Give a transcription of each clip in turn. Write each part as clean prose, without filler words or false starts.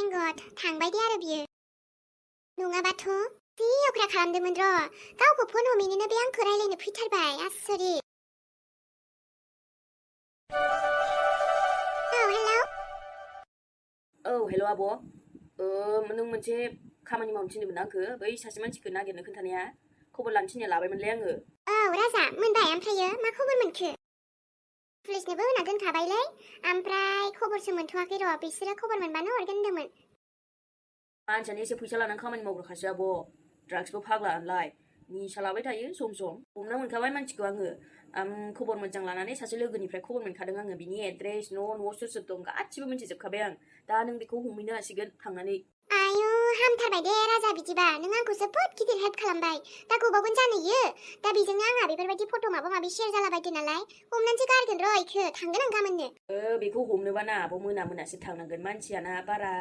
जानांगौ थांबाय दे आरो बियो नङाबाथ' जि अख्रा खालामदोंमोन र' गावखौ फन हमैनोनो बे आंखौ रायलायनो फैथारबाय आसरित हेल' आब' नों मोनसे खामानि मावनो थिनदोंमोन आंखो बै सासे मानसिखौ नागिरनो खोन्थानाया खबर लानो थिननाया लाबायमोनलै आङो राजा मोनबाय ओमफ्रायो मा खबर मोनखो पुलिसनोबो होना दोनखाबायलै ओमफ्राय खबरसो मोनथ'वाखै र' बिसोरो खबर मोनबानो हरगोन होनदोंमोन मानसियानो एसे फैसा लानानै खामानि मावग्राखासो आब' ड्राग्सबो फाग्लालाय निसा लाबाय थायो सम सम हमना मोनखाबाय मानसिखौ आङो खबर मोजां लानानै सासे लोगोनिफ्राय खबर मोनखादों आङो बिनि एड्रेस न'आव सोर सोर दं गासिबो मिन्थिजोबखाबाय आं दा नों बेखौ हमहैनो हासिगोन थांनानै आयु हामथारबाय दे राजा बिदिबा नों आंखौ जोबोद गिदिर हेल्प खालामबाय दा गोबावगोन जानोयो दा बेजोंनो आंहा बेफोरबायदि फट' माबा माबि शेयार जालाबायदो नालाय हमनानैसो गारगोन र' इखो थांगोन आं गाबोननो बेखौ हमनोबा ना आब' मोनासो थांनांगोन मानसियाना बारा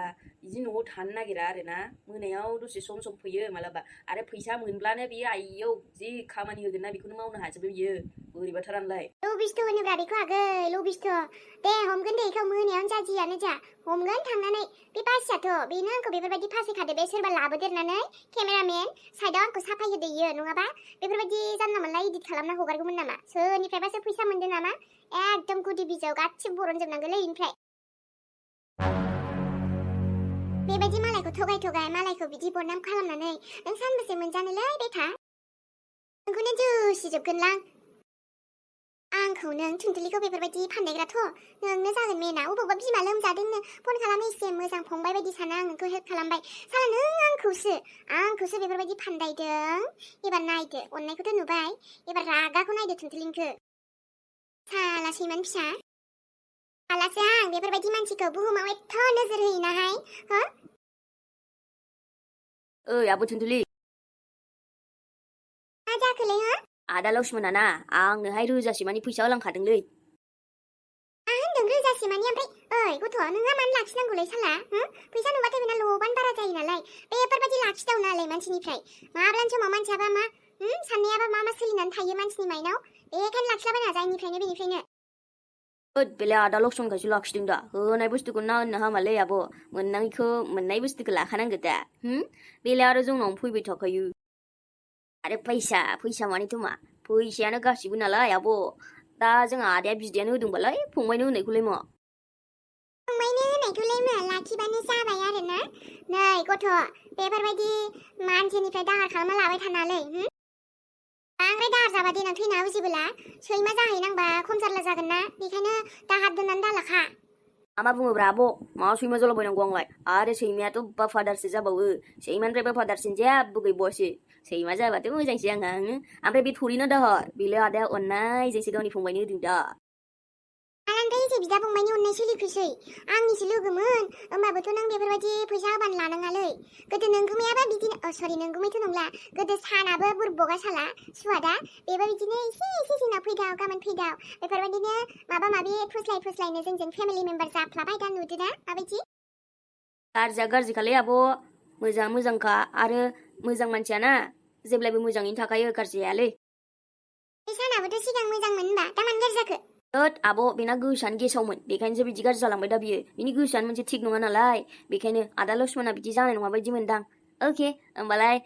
बिदि न'आव थानो नागिरा आरोना मोनायाव दसे सम फैयो मालाबा आरो फैसा मोनब्लानो बियो आइयौ जि खामानि होगोन ना बेखौनो मावनो हाजोबो बियो बोरैबाथारानोलाय लबिस्थ' होनोब्रा बेखौ आगै लबिस्थ' दे हमगोन दे इखौ मोनायावनो जा जियानो जा हमगोन थांनानै बे बासियाथ' बेनो आंखौ बेफोरबायदि फासायखादो बे सोरबा लाबोदेरनानै केमेरामेन साइडआव आंखौ साफाय होदो इयो नङाबा बेफोरबायदि जानला मोनला इदिट खालामना हगारगौमोन नामा सोरनिफ्रायबासो फैसा मोनदों नामा एकदम गुदि बिजौ गासिबो बरनजोबनांगौलै इनिफ्राय बेबायदि मालायखौ थगाय मालायखौ बिदि बदनाम खालामनानै नों सानबेसे मोनजानोलै बेथा नोंखौनो जुसिजोबगोनलां आंखौ नों थुनथुलिखौ बेफोरबायदि फानदायग्राथ' नोंनो जागोन मेना अबावबा बिमा लोमजादोंनो फन खालामो एसे मोजां फंबाय बायदि साना आं नोंखौ हेल्प खालामबाय साला नों आंखौसो बेफोरबायदि फानदायदों एबार नायदो अननायखौथ' नुबाय एबार रागाखौ नायदो थुनथुलिनिखौ साला सैमान फिसा आलासो आं बेफोरबायदि मानसिखौ बुहुमाव एथ' नोजोर होयोनाहाय हो आब' थुनथुलि मा जाखोलै हो आदा लक्ष्मणआ ना आंनोहाय रोजासेमानि फैसा होलांखादोंलै मा होनदों रोजासेमानि ओमफ्राय गथ' नोंहा मानो लाखिनांगौलै साला फैसा नुबाथाय बेना लबानो बारा जायो नालाय बेफोरबायदि लाखिदावनालाय मानसिनिफ्राय माब्लानि समाव मानसियाबा मा साननायाबा मा सोलिनानै थायो मानसिनि माइनाव बेखायनो लाखिलाबायना जायनिफ्रायनो बेनिफ्रायनो बेलाय आदा लक्ष्मणखायसो लाखिदों दा होनाय बुस्थुखौ ना होननो हामालै आब' मोननाय बुस्थुखौ लाखानांगौ दा बेलाय आरो जोंनावनो फैबाय थाखायो आरो फैसा मानिथ' मा फैसायानो गासिबो नालाय आब' दा जोंहा आदाया बिदायानो होदोंबालाय फंबायनो होनायखौलाय मा फंबायनो होनायखौलाय मा लाखिबानो जाबाय आरोना नै गथ' बेफोरबायदि मानसिनिफ्राय दाहार खालामना लाबाय थानालै बांद्राय दाहार जाबा देनां थैना उजिबोला सैमा जाहैनांबा खम जारला जागोन ना बेखायनो दाहार दोननानै दालाखा मा बुङोब्रा आब' मा सैमा जालाबायनांगौ आंलाय आरो सैमायाथ' बाफादारसो जाबावो सैमानिफ्राय बाफादारसिन जेबो गैबावासो सैमा जाबाथ' मोजांसो आंहा ओमफ्राय बे थरिना दाहार बेलाय आदाया अननायजोंसो गावनि फंबायनो होदों दा आलान्दाय जे बिदा फंबायनि अननाय सोलिखोसै आंनिसो लोगोमोन होमबाबोथ' नों बेफोरबायदि फैसा होबानो लानाङालै गोदो नोंगुमैयाबा बिदिनो सरि नोंगुमैथ' नंला गोदो सानाबो बुरबगा साला सुवादा बेबो बिदिनो एसे जोंनाव फैदाव गाबोन फैदाव बेफोरबायदिनो माबा माबि फुस्लायनो जोंजों फेमिलि मेम्बार जाफ्लाबाय दा नुदोना माबायदि गाज्रिखालै आब' मोजांखा आरो मोजां मानसियाना जेब्लायबो मोजाङैनो थाखायो गाज्रि जायालै बे सानाबोथ' सिगां मोजांमोन होनबा दा मानो गाज्रि जाखो आब' बेना गोसोआनो गेसावमोन बेखायनोसो बिदि गाज्रि जालांबाय दा बियो बिनि गोसोआनो मोनसे थिग नङा नालाय बेखायनो आदा लक्ष्मणआ बिदि जानाय नङा बायदि मोनदां अके होमबालाय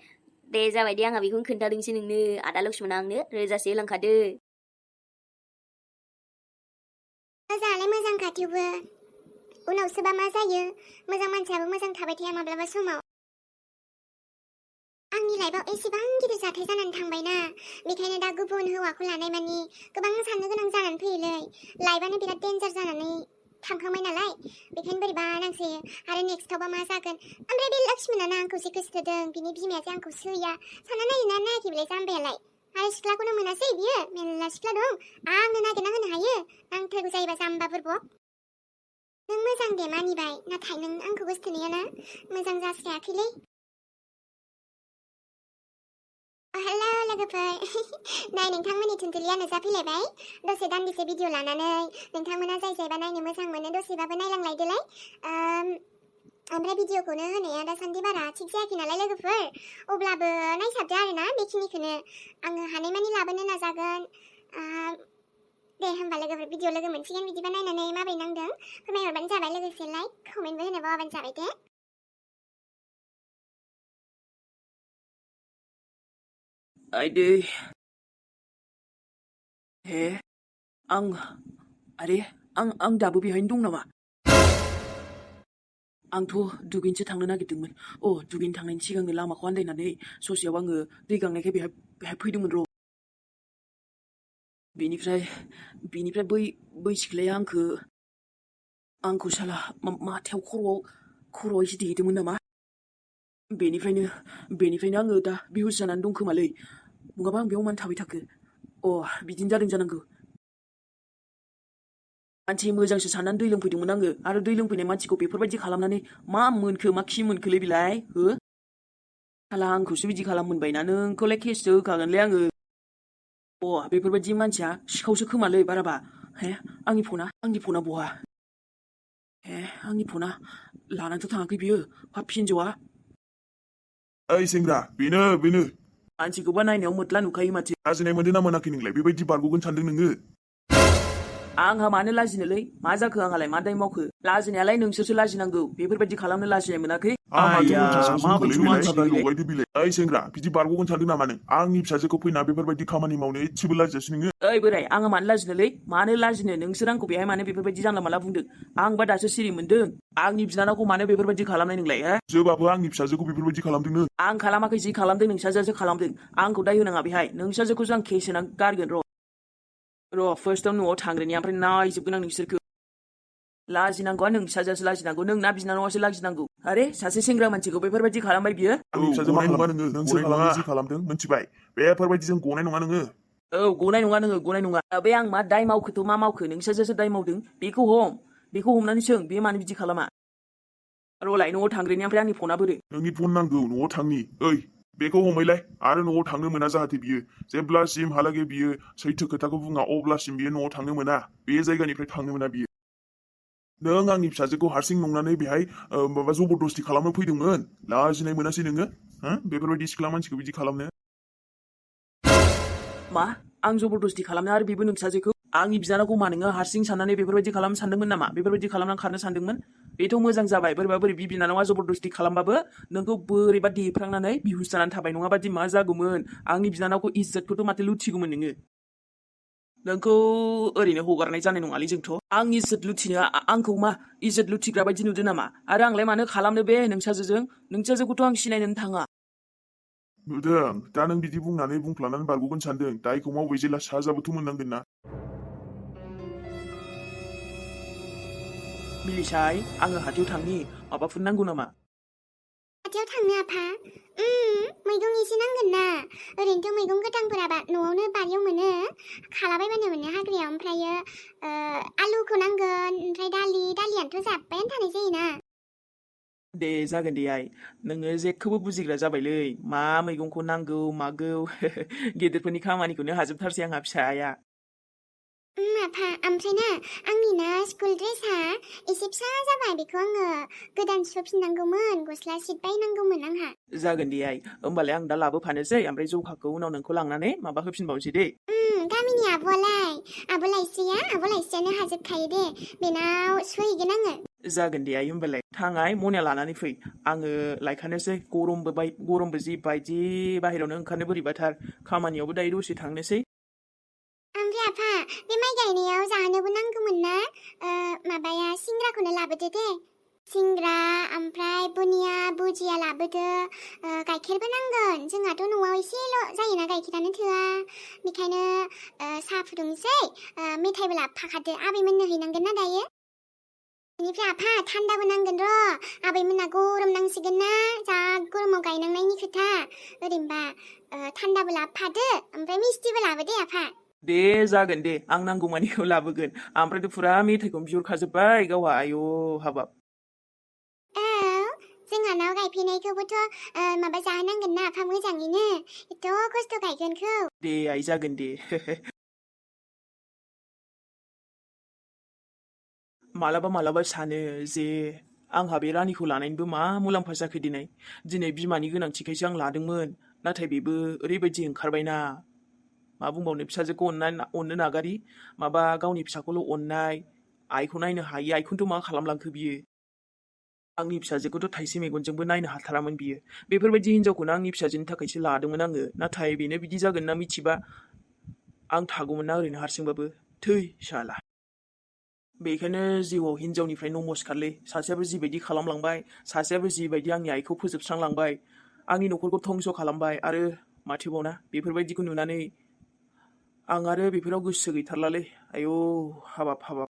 दे जाबाय दे आंहा बेखौनो खोन्थादोंसै नोंनो आदा लक्ष्मणआ आंनो रोजासे होलांखादो मोजाङालाय मोजांखा थेवबो उनावसोबा मा जायो मोजां मानसियाबो मोजां थाबाय थाया माब्लाबा समाव आंनि लाइफआव एसेबां गिदिर जाथाय जानानै थांबायना बेखायनो दा गुबुन हौवाखौ लानाय मानि गोबां साननो गोनां जानानै फैयोलै लाइफआनो बिराद डेन्जार जानानै थांखांबाय नालाय बेखायनो बोरैबा नांसोयो आरो नेक्स्टआवबा मा जागोन ओमफ्राय बे लक्ष्मणआनो आंखौ जे गोसोथोदों बिनि बिमाया जे आंखौ सैया सानना नायोना नायाखैबालाय जाम्बायालाय आरो सिख्लाखौनो मोनासै बियो मेरला सिख्ला दं आंनो नागिरना होनो हायो नांथारगौ जायोबा जाम्बा बुरबक नों मोजां दे मानिबाय नाथाय नों आंखौ गोसोथोनायाना मोजां जास्रायाखैलै हेलो लोगोफोर नै नोंथांमोननि थुनथुलिया नुजाफैलायबाय दसे दान्दिसे भिडिअ लानानै नोंथांमोना जायबा नायनो मोजां मोनो दसेबाबो नायलांलायदोलाय ओमफ्राय भिडिअखौनो होनाया दासान्दि बारा थिग जायाखै नालाय लोगोफोर अब्लाबो नायसाबदो आरोना बेखिनिखौनो आङो हानायमानि लाबोनो नाजागोन दे होमबा लोगोफोर भिडिअ लोगो मोनसिगोन बिदिबा नायनानै माबोरै नांदों फोरमायहरबानो जाबाय लोगोसे लाइक कमेन्टबो होनो बावबानो जाबाय दे आइदै हे आं दाबो बेहायनो दं नामा आंथ' दुगैनोसो थांनो नागिरदोंमोन दुगैनो थांनायनि सिगांनो लामाखौ आन्दायनानै ससेयाव आङो दै गांनायखाय बेहाय फैदोंमोन र' बेनिफ्राय बै सिख्लाया आंखौ साला माथायाव खर'आव एसे देदोंमोन नामा बेनिफ्रायनो आङो दा बेहुस जानानै दं खोमालै नङाबा आं बेयाव मानो थाबाय थाखो बिदिनो जादों जानांगौ मानसि मोजांसो साननानै दै लोंफैदोंमोन आङो आरो दै लोंफैनाय मानसिखौ बेफोरबायदि खालामनानै मा मोनखो मा खि मोनखोलै बेलाय हो साला आंखौसो बिदि खालाममोनबायना नोंखौलाय केससो होखागोनलै आङो बेफोरबायदि मानसिया सिखावसो खोमालै बाराबा आंनि फना बहा आंनि फना लानानैथ' थाङाखै बियो पापि हिनजावा ओइ सेंग्रा बेनो मानसिखौबा नायनायाव मोद्ला नुखायो माथो लाजिनाय मोनदों ना मोनाखै नोंलाय बेबायदि बारग'गोन सानदों नोङो आंहा मानो लाजिनोलै मा जाखो आंहालाय मा दाय मावखो लाजिनायालाय नोंसोरसो लाजिनांगौ बेफोरबायदि खालामनो लाजिनाय मोनाखै आंहाथ' मा मोनथियासै बुस्थु मानसि दाय बेलाय लगायदो बिलाय ओइ सेंग्रा बिदि बारग'गोन सानदों नामा नों आंनि फिसाजोखौ फैना बेफोरबायदि खामानि मावनो एसेबो लाजियासै नोङो ओइ बोराय आङो मानो लाजिनोलै मानो लाजिनो नोंसोर आंखौ बेहाय मानो बेफोरबायदि जानला माला बुंदों आंबा दासो सिरि मोनदों आंनि बिनानावखौ मानो बेफोरबायदि खालामनाय नोंलाय जोबाबो आंनि फिसाजोखौ बेफोरबायदि खालामदोंनो आं खालामाखै जि खालामदों नोंसाजोसो खालामदों आंखौ दाय होनाङा बेहाय नोंसाजोखौसो आं केस होनानै गारगोन र' फार्स्टआव न'आव थांग्रोनि ओमफ्राय नायजोबगोन आं नोंसोरखौ लाजिनांगौआ नोंसाजोसो लाजिनांगौ नोंना बिनानावासो लाजिनांगौ आरे सासे सेंग्रा मानसिखौ बेफोरबायदि खालामबाय बियो आंनि फिसाजो मा खालामदों नोङो नोंसो खालामदों जि खालामदों मिथिबाय बेफोरबायदिजों गनाय नङा नोङो गनाय नङा नोङो गनाय नङा बे आं मा दाय मावखोथ' मा मावखो नोंसोरसो दाय मावदों बेखौ हमनानै सों बे मानो बिदि खालामा र'लाय न'आव थांग्रोनि ओमफ्राय आंनि फना बोरो नोंनि फन नांगौ न'आव थांनि ओइ बेखौ हमैलाय आरो न'आव थांनो मोना जाहाथे बियो जेब्लासिमहालागै बियो सैथो खोथाखौ बुङा अब्लासिम बियो न'आव थांनो मोना बे जायगानिफ्राय थांनो मोना बियो नों आंनि फिसाजोखौ हारसिं नंनानै बेहाय माबा जबरदस्ति खालामनो फैदोंमोन लाजिनाय मोनासै नोङो बेफोरबायदि सिख्ला मानसिखौ बिदि खालामनो मा आं जबरदस्ति खालामनो आरो बेबो नोंसाजोखौ आंनि बिनानावखौ मा नोङो हारसिं साननानै बेफोरबायदि खालामनो सानदोंमोन नामा बेफोरबायदि खालामनानै खारनो सानदोंमोन बेथ' मोजां जाबाय बोरै बिनानावा जबरदस्ति खालामबाबो नोंखौ बोरैबा देफ्रांनानै बिहुस जानानै थाबाय नङाबादि मा जागौमोन आंनि बिनानावखौ इज्जतखौथ' माथो लुथिगौमोन नोंखौ ओरैनो हगारनाय जानाय नङालै जोंथ' आं इज्जत लुथिनो आंखौ मा इज्जत लुथिग्रा बायदि नुदों नामा आरो आंलाय मानो खालामनो बे नोंसाजोखौथ' आं सिनायनोनो थाङा नुदों दा नों बिदि बुंनानै बुंफ्लानानै बारग'गोन सानदों दायखौ मावबाय जेला साजाबोथ' मोननांगोन ना मिलिसाय आङो हाथायाव थांनि माबाफोर नांगौ नामा हाथायाव थांनो आफा मैगं एसे नांगोन ना ओरैनोथ' मैगं गोथांफोरा न'आवनो बारियाव मोनो खालाबायबानो मोनो हाग्रायाव ओमफ्रायो आलुखौ नांगोन ओमफ्राय दालियानोथ' जाब्बायानो थानाय जायोना दे जागोन दे आइ नोङो जेखौबो बुजिग्रा जाबायलै मा मैगंखौ नांगौ मागौ गेदेरफोरनि खामानिखौनो हाजोबथारसै आंहा फिसाया आफा ओमफ्राय ना आंनि ना स्कुल ड्रेसा एसे फिसा जाबाय बेखौ आङो गोदान सुफिननांगौमोन गस्ला सिट बायनांगौमोन आंहा जागोन दे आइ होमबालाय आं दा लाबोफानोसै ओमफ्राय जखाखौ उनाव नोंखौ लांनानै माबा होफिनबावनोसै दे गामिनि आब' लाइस्रियानो हाजोबखायो दे बेनाव सुहैगोन आङो जागोन दे आइ होमबालाय थाङाय मनिया लानानै फै आङो लायखानोसै गरमबो जि बायदि बाहेरायावनो ओंखारनो बोरैबाथार खामानियावबो दायो दसे थांनोसै ओमफ्राय आफा बे माइ गायनायाव जाहोनोबो नांगौमोन ना माबाया सिंग्राखौनो लाबोदो दे सिंग्रा ओमफ्राय बुनिया बुजिया लाबोदो गाइखेरबो नांगोन जोंहाथ' न'आव एसेल' जायोना गाइखेरानो थोआ बेखायनो साहा फुदुंसै मेथाइबो लाबोफाखादो आबैमोननो हैनांगोन ना दायो बेनिफ्राय आफा थान्दाबो नांगोन र' आबैमोना गरम नांसिगोन ना जा गरमाव गायनांनायनि खोथा ओरैनोबा थान्दाबो लाबोफादो ओमफ्राय मिस्थिबो लाबो दे आफा दे जागोन दे आं नांगौमानिखौ लाबोगोन ओमफ्रायथ' फुरा मेथाइखौनो बिहरखाजोब्बाय गावहा आयौ हाबाब जोंहानाव गायफैनायखौबोथ' माबा जाहोनांगोन ना आफा मोजाङैनो एथ' खस्थ' गायगोनखौ दे आइ जागोन दे मालाबा सानो जे आंहा बे रानिखौ लानायनिबो मा मुलाम्फा जाखो दिनै बिमानि गोनांथिखायसो आं लादोंमोन नाथाय बेबो ओरैबायदि ओंखारबायना मा बुंबावनो फिसाजोखौ अननो नागारि माबा गावनि फिसाखौल' अननाय आइखौ नायनो हायि आइखौनोथ' मा खालामलांखो बियो आंनि फिसाजोखौथ' थाइसे मेगनजोंबो नायनो हाथारामोन बियो बेफोरबायदि हिनजावखौनो आंनि फिसाजोनि थाखायसो लादोंमोन आङो नाथाय बेनो बिदि जागोन ना मिथिबा आं थागौमोन ना ओरैनो हारसिंबाबो थै साला बेखायनो जिउआव हिनजावनिफ्राय नमस्कारलै सासेयाबो जिबायदि खालामलांबाय सासेयाबो जिबायदि आंनि आइखौ फोजोबस्रांलांबाय आंनि न'खरखौ धंस' खालामबाय आरो माथोबावना बेफोरबायदिखौ नुनानै आं आरो बेफोराव गोसो गैथारलालै आयौ हाबाब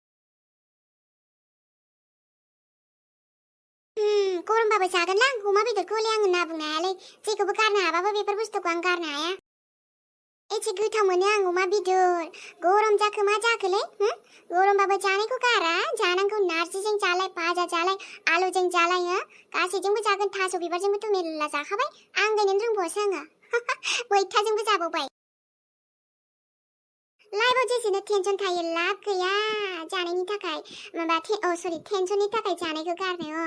गरमबाबो जागोनलां अमा बेदरखौ हले आङो ना बुंनो हायालै जेखौबो गारनो हाबाबो बेफोर बुस्थुखौ आं गारनो हाया एसे गोथाव मोनो आं अमा बेदर गरम जाखो मा जाखोलै गरमबाबो जानायखौ गारा जानांगौ नारजिजों जालाय भाजा जालाय आलुजों जालाय गासैजोंबो जागोन थास' बिबारजोंबोथ' मेरला जाखाबाय आंगायनोनो रोंबावासो आङो मैथाजोंबो जाबावबाय लाइफआव जेसेनो टेनसन थायो लाब गैया जानायनि थाखाय टेनसननि थाखाय जानायखौ गारनो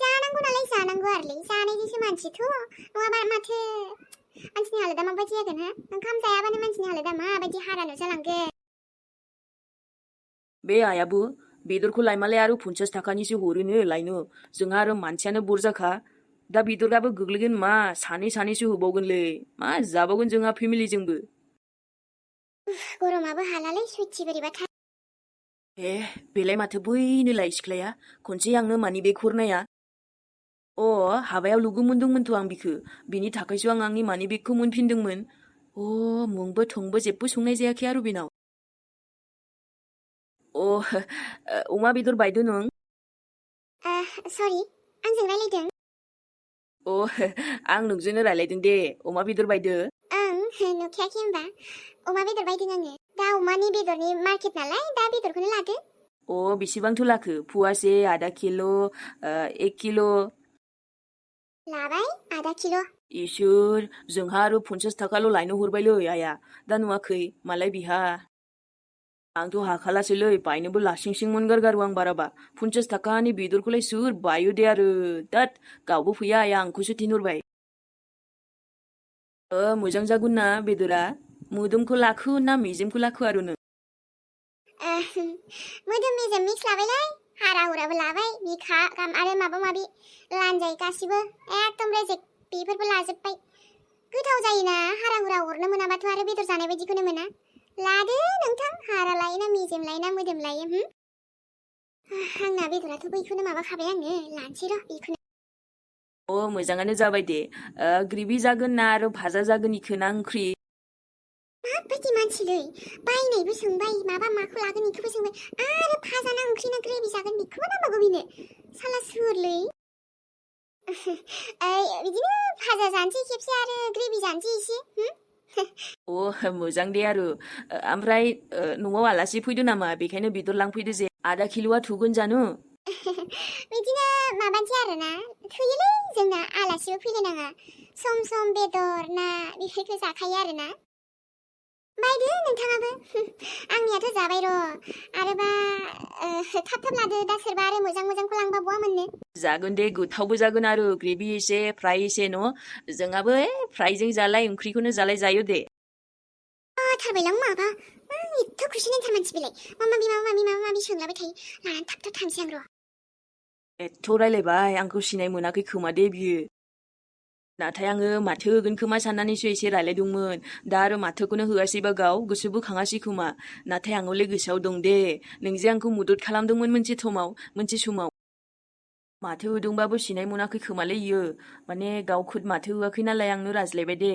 जानांगौ नालाय जानांगौ आरोलै जानायजोंसो मानसिथ' नङाबा माथो मानसिनि हालोदा माबायदि जागोन ओंखाम जायाबानो मानसिनि हालोदा माबायदि हारानु जालांगोन बे आयाबो बेदरखौ लायमालाय आरो 50 थाखानिसो हरोनो लायनो जोंहा आरो मानसियानो बुरजाखा दा बेदराबो गोग्लैगोन मा सानैसो होबावगोनलै मा जाबावगोन जोंहा फेमिलिजोंबो गरमाबो हालालै सुइटि बोरैबाथार बेलाय माथो बैनोलाय सिख्लाया खनसे आंनो मानि बेग हरनाया हाबायाव लोगो मोनदोंमोनथ' आं बिखो बिनि थाखायसो आं आंनि मानि बेगखौ मोनफिनदोंमोन मुंबो थंबो जेबो सोंनाय जायाखै आरो बेनाव अमा बेदर बायदो नों सरि आंजों रायलायदों आं नोंजोंनो रायलायदों दे अमा बेदर बायदो नुखायाखै होनबा अमा बेदर बायदों आङो दा अमानि बेदरनि मार्केट नालाय दा बेदरखौनो लादो बेसेबांथो लाखो फुवासे आधा किल' 1 किल' लाबाय आधा किल' इसोर जोंहा आरो 50 थाखाल' लायनो हरबायलै आया दा नुवाखै मालाय बिहा आंथ' हाखालासैलै बायनोबो लासिंसिं मोनगारगारो आं बाराबा 50 थाखानि बेदरखौलाय सोर बायो दे आरो दात गावबो फैया आया आंखौसो थिनहरबाय मोजां जागोन ना बेदरा मोदोमखौ लाखो ना मेजेमखौ लाखो आरो नों मोदोम मेजेम मिक्स लाबायलै हारा हुराबो लाबाय बिखा गाम आरो माबा माबि लानजाय गासिबो एकदम रेजेक्ट बेफोरबो लाजोब्बाय गोथाव जायोना हारा हुरा हरनो मोनाबाथ' आरो बेदर जानाय बायदिखौनो मोना लादो नोंथां हारा लायोना मेजेम लायोना मोदोम लायो आंना बेदराथ' बैखौनो माबाखाबाय आङो लानोसै र' बेखौनो मोजाङानो जाबाय दे ग्रेभि जागोन ना आरो भाजा जागोन इखो ना ओंख्रि माबायदि मानसिलै बायनायबो सोंबाय माबा माखौ लागोन इखौबो सोंबाय आरो भाजा ना ओंख्रि ना ग्रेभि जागोन बेखौबो नांबावगौ बेनो साला सोरलै बिदिनो भाजा जानोसै खेबसे आरो ग्रेभि जानोसै एसे मोजां दे आरो ओमफ्राय न'आव आलासि फैदो नामा बेखायनो बेदर लांफैदो जे आधा किल'आ थोगोन जानो बिदिनो माबानोसै आरोना थोयोलै जोंना आलासिबो फैलायनाङा सम सम बेदर ना बेफोरखौ जाखायो आरोना बायदो नोंथाङाबो आंनियाथ' जाबाय र' आरोबा थाब लादो दा सोरबा आरो मोजांखौ लांबा बहा मोननो जागोन दे गोथावबो जागोन आरो ग्रेभि एसे फ्राय एसे न' जोंहाबो फ्रायजों जालाय ओंख्रिखौनो जालाय जायो दे थारबायलां माबा एथ' खुसिनिथार मानसि बेलाय माबा माबि सोंलाबाय थायो लानानै थाब थांसै आं र' एथ' रायलायबाय आंखौ सिनाय मोनाखै खोमा दे बियो नाथाय आङो माथो होगोन खोमा साननानैसो एसे रायलायदोंमोन दा आरो माथोखौनो होआसैबा गाव गोसोबो खाङासै खोमा नाथाय आं हले गोसोआव दं दे नों जे आंखौ मदद खालामदोंमोन मोनसे समाव माथो होदोंबाबो सिनाय मोनाखै खोमालै इयो माने गाव खुद माथो होआखै नालाय आंनो रायज्लायबाय दे